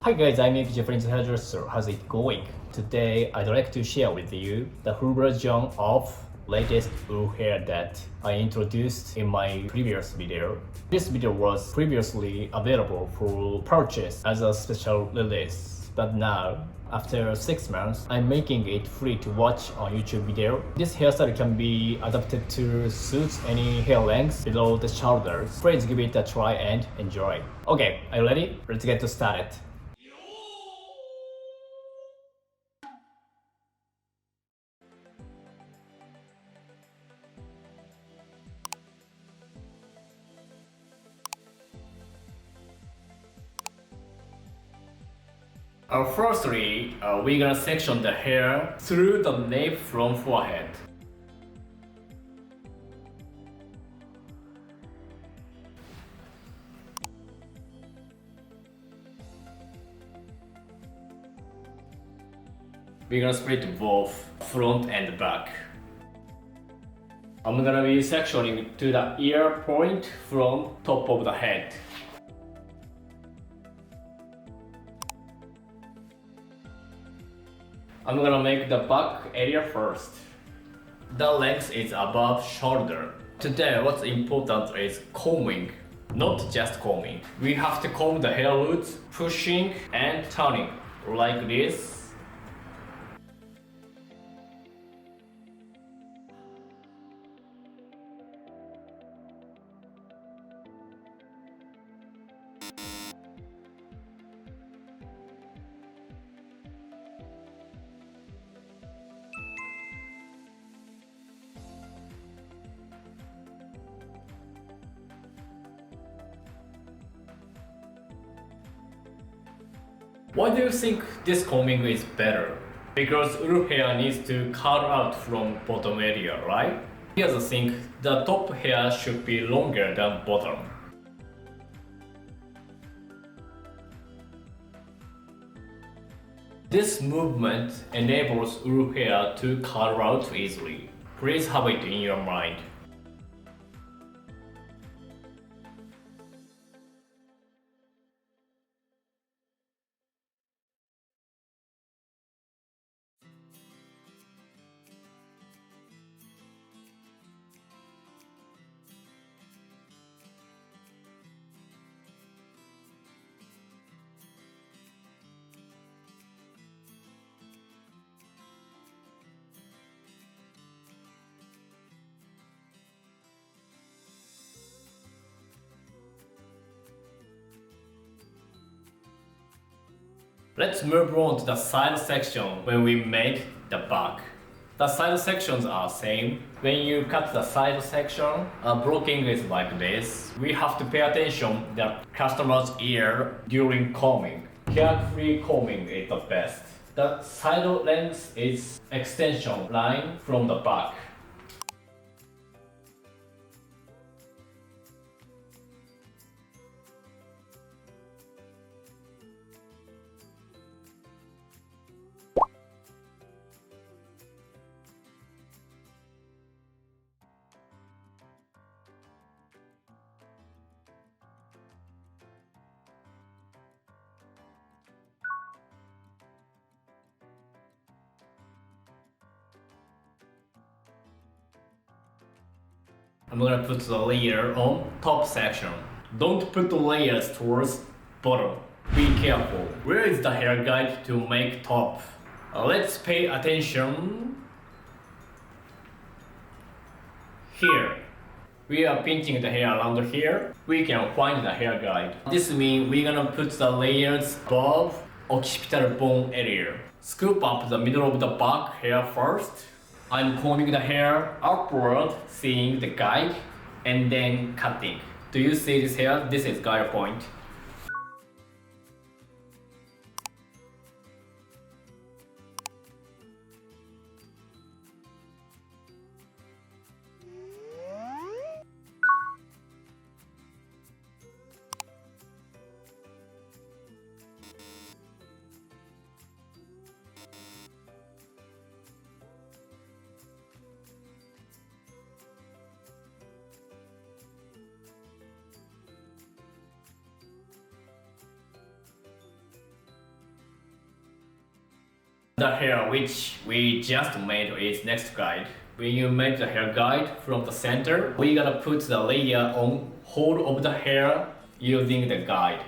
Hi guys, I'm your Japanese hairdresser. How's it going? Today I'd like to share with you the full version of latest wool hair that I introduced in my previous video. This video was previously available for purchase as a special release, but now after 6 months, I'm making it free to watch on YouTube video. This hairstyle can be adapted to suit any hair length below the shoulders. Please give it a try and enjoy. Okay, are you ready? Let's get started. Firstly, we're gonna section the hair through the nape from forehead. We're gonna split both front and back. I'm gonna be sectioning to the ear point from top of the head. I'm gonna make the back area first. The length is above shoulder. Today what's important is combing, not just combing. We have to comb the hair roots, pushing and turning, like this. Why do you think this combing is better? Because wool hair needs to cut out from bottom area, right? Here's the thing, the top hair should be longer than bottom. This movement enables wool hair to cut out easily. Please have it in your mind. Let's move on to the side section when we make the back. The side sections are same. When you cut the side section, blocking is like this. We have to pay attention to the customer's ear during combing. Carefree combing is the best. The side length is extension line from the back. I'm gonna put the layer on top section. Don't put the layers towards bottom. Be careful. Where is the hair guide to make top? Let's pay attention. Here. We are pinching the hair around here. We can find the hair guide. This means we're gonna put the layers above occipital bone area. Scoop up the middle of the back hair first. I'm combing the hair upward, seeing the guide, and then cutting. Do you see this hair? This is guide point. The hair which we just made is next guide. When you make the hair guide from the center, we're gonna put the layer on whole of the hair using the guide.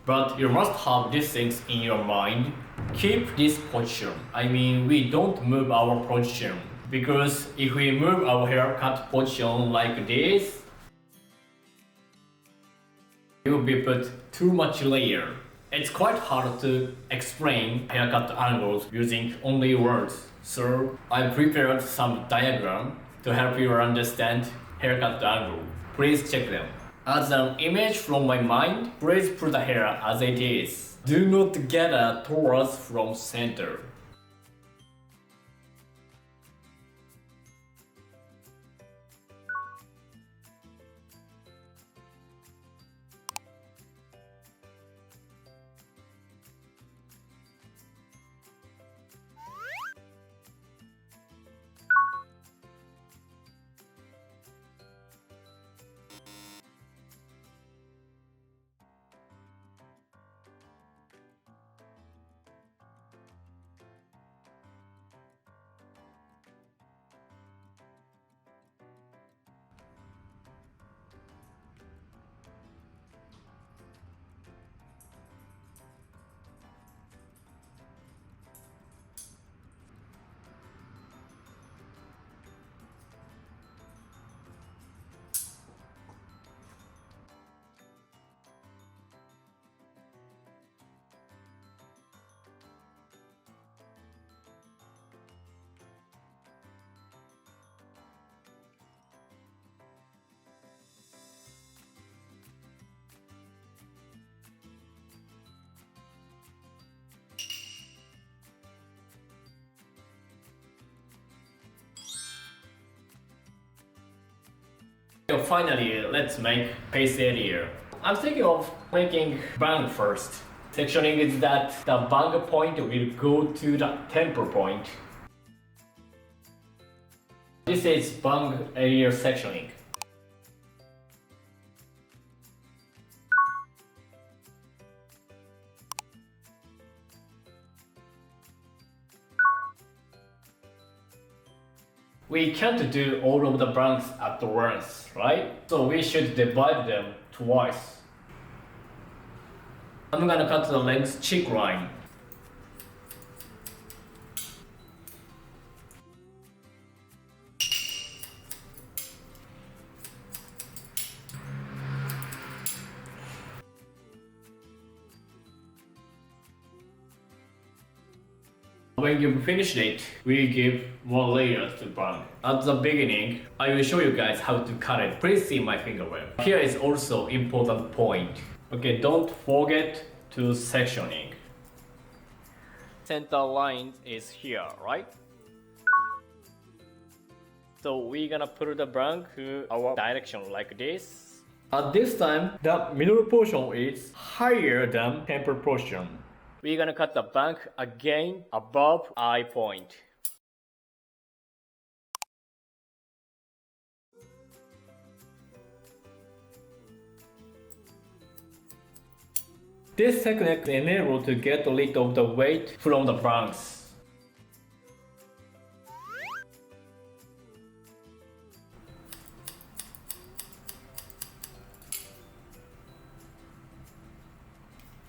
But you must have these things in your mind. Keep this position. I mean, we don't move our position. Because if we move our haircut position like this, it will be put too much layer. It's quite hard to explain haircut angles using only words. So I prepared some diagram to help you understand haircut angle. Please check them. As an image from my mind, please put the hair as it is. Do not gather towards from center. Finally, let's make face area. I'm thinking of making bang first. Sectioning is that the bang point will go to the temple point. This is bang area sectioning. We can't do all of the bangs at once, right? So we should divide them twice. I'm gonna cut the length cheek line. When you finish it, we give more layers to bang. At the beginning, I will show you guys how to cut it. Please see my finger web. Here is also important point. Okay, don't forget to sectioning. Center line is here, right? So we're gonna put the bang to our direction like this. At this time, the middle portion is higher than temple portion. We're gonna cut the bang again above eye point. This technique enables to get rid of the weight from the bangs.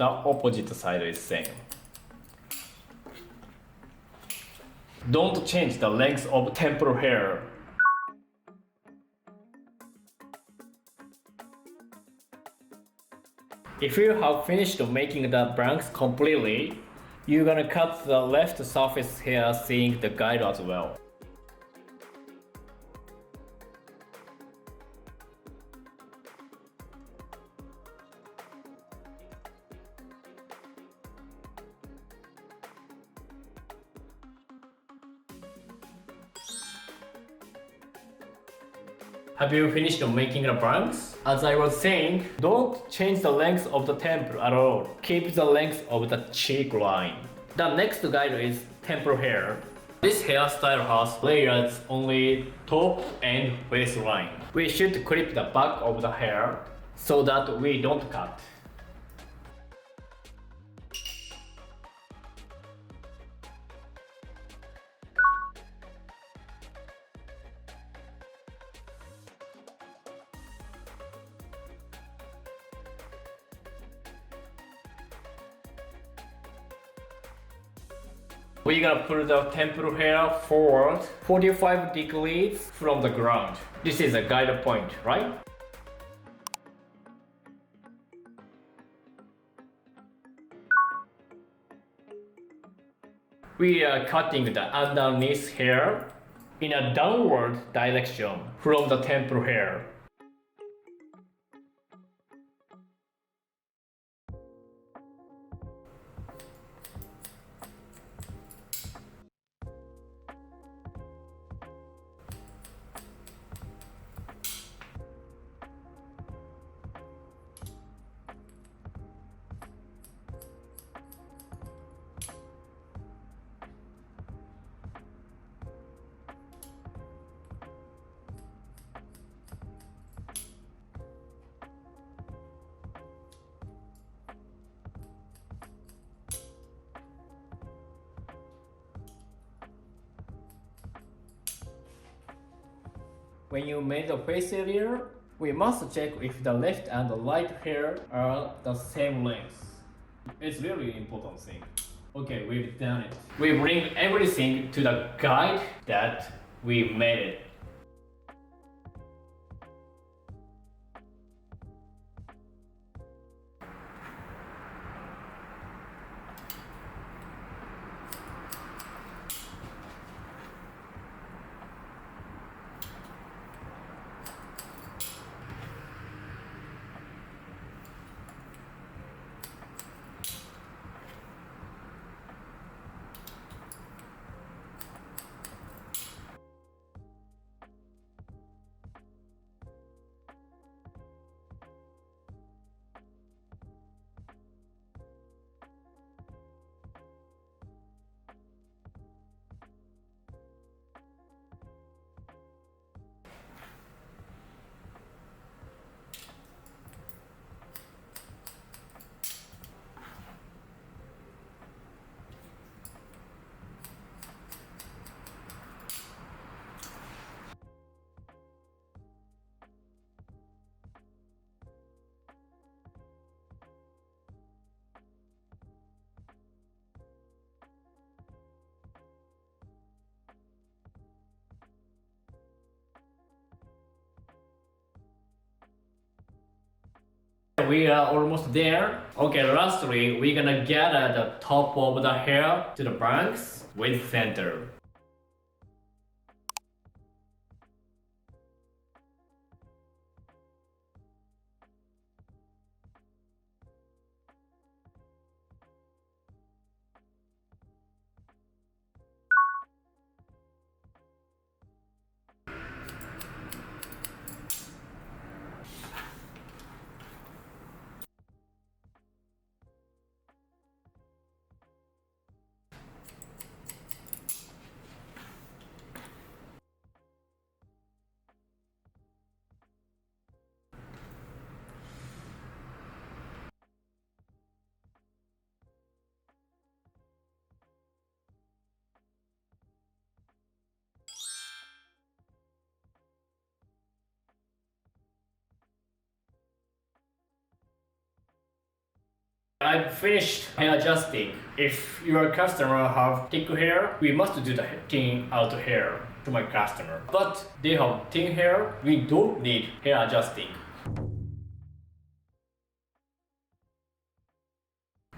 The opposite side is same. Don't change the length of temple hair. If you have finished making the bangs completely, you're gonna cut the left surface hair seeing the guide as well. Have you finished making the bangs? As I was saying, don't change the length of the temple at all. Keep the length of the cheek line. The next guide is temple hair. This hairstyle has layers only top and waistline. We should clip the back of the hair so that we don't cut. We're gonna pull the temple hair forward 45 degrees from the ground. This is a guide point, right? We are cutting the underneath hair in a downward direction from the temple hair. When you made the face area, we must check if the left and the right hair are the same length. It's really important thing. Okay, we've done it. We bring everything to the guide that we made it. We are almost there. Okay, lastly, we're gonna gather the top of the hair to the banks with center. I've finished hair adjusting. If your customer have thick hair, we must do the thin out hair to my customer. But they have thin hair, we don't need hair adjusting.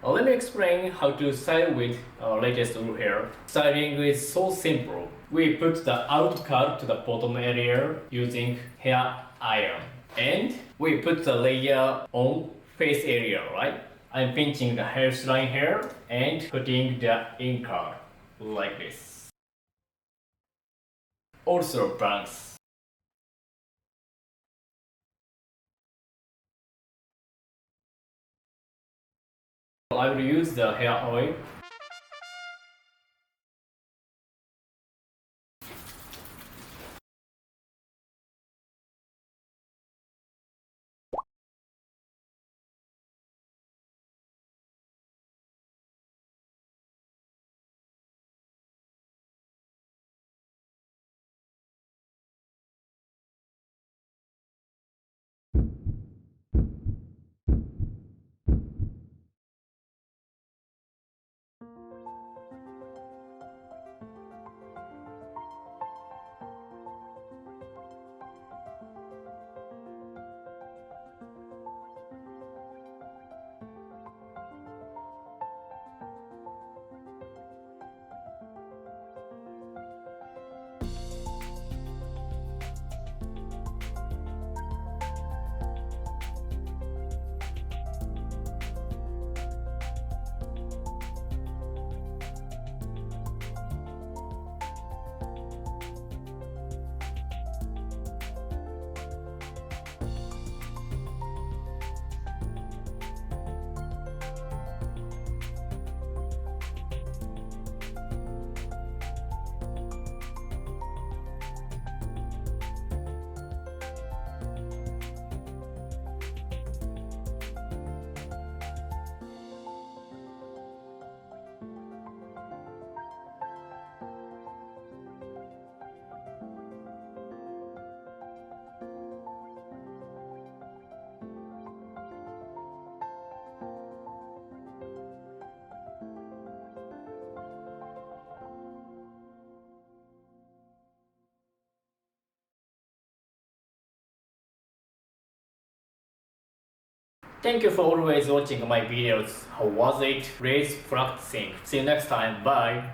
Let me explain how to style with latest wool hair. Styling is so simple. We put the out cut to the bottom area using hair iron. And we put the layer on face area, right? I'm pinching the hairline here and putting the in card like this. Also bangs. I will use the hair oil. Thank you for always watching my videos. How was it? Please practicing. See you next time. Bye.